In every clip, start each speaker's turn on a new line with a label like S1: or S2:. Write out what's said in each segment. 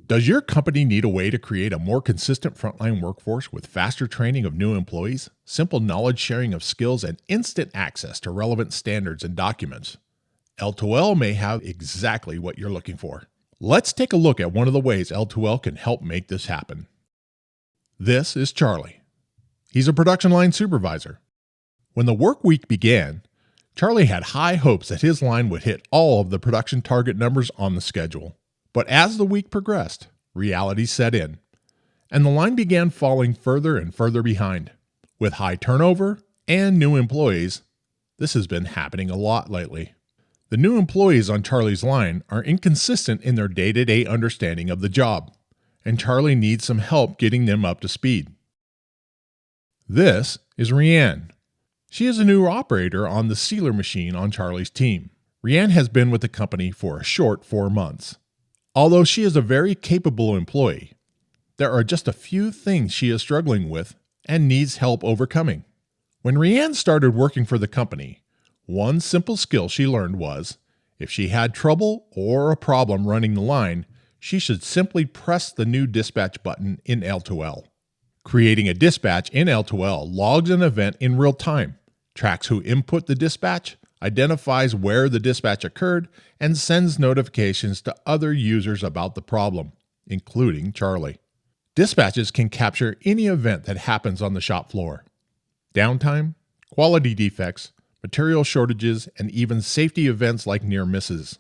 S1: Does your company need a way to create a more consistent frontline workforce with faster training of new employees, simple knowledge sharing of skills, and instant access to relevant standards and documents? L2L may have exactly what you're looking for. Let's take a look at one of the ways L2L can help make this happen. This is Charlie. He's a production line supervisor. When the work week began, Charlie had high hopes that his line would hit all of the production target numbers on the schedule. But as the week progressed, reality set in, and the line began falling further and further behind. With high turnover and new employees, this has been happening a lot lately. The new employees on Charlie's line are inconsistent in their day-to-day understanding of the job, and Charlie needs some help getting them up to speed. This is Rianne. She is a new operator on the sealer machine on Charlie's team. Rianne has been with the company for a short 4 months. Although she is a very capable employee, there are just a few things she is struggling with and needs help overcoming. When Rianne started working for the company, one simple skill she learned was, if she had trouble or a problem running the line, she should simply press the new dispatch button in L2L. Creating a dispatch in L2L logs an event in real time, tracks who input the dispatch, identifies where the dispatch occurred, and sends notifications to other users about the problem, including Charlie. Dispatches can capture any event that happens on the shop floor. Downtime, quality defects, material shortages, and even safety events like near misses,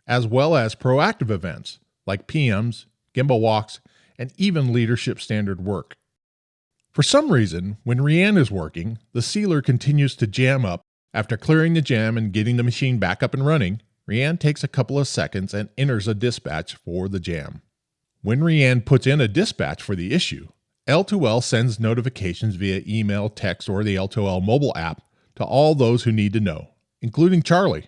S1: as well as proactive events like PMs, gimbal walks, and even leadership standard work. For some reason, when Rianne is working, the sealer continues to jam up. After clearing the jam and getting the machine back up and running, Rianne takes a couple of seconds and enters a dispatch for the jam. When Rianne puts in a dispatch for the issue, L2L sends notifications via email, text, or the L2L mobile app to all those who need to know, including Charlie.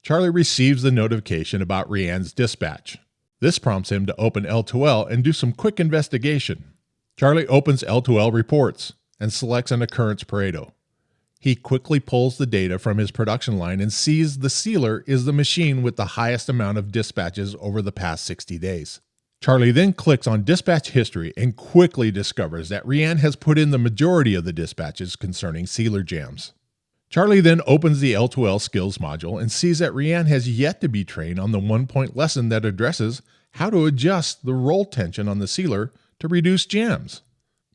S1: Charlie receives the notification about Rianne's dispatch. This prompts him to open L2L and do some quick investigation. Charlie opens L2L reports and selects an occurrence Pareto. He quickly pulls the data from his production line and sees the sealer is the machine with the highest amount of dispatches over the past 60 days. Charlie then clicks on dispatch history and quickly discovers that Rianne has put in the majority of the dispatches concerning sealer jams. Charlie then opens the L2L skills module and sees that Rianne has yet to be trained on the 1-point lesson that addresses how to adjust the roll tension on the sealer to reduce jams.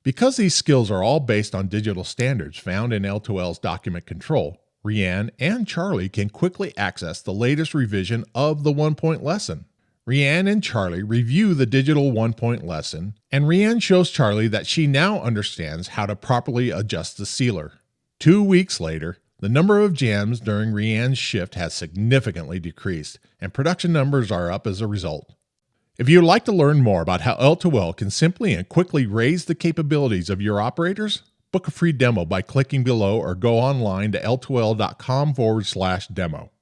S1: Because these skills are all based on digital standards found in L2L's document control, Rianne and Charlie can quickly access the latest revision of the 1-point lesson. Rianne and Charlie review the digital 1-point lesson, and Rianne shows Charlie that she now understands how to properly adjust the sealer. 2 weeks later, the number of jams during Rianne's shift has significantly decreased, and production numbers are up as a result. If you'd like to learn more about how L2L can simply and quickly raise the capabilities of your operators, book a free demo by clicking below or go online to l2l.com/demo.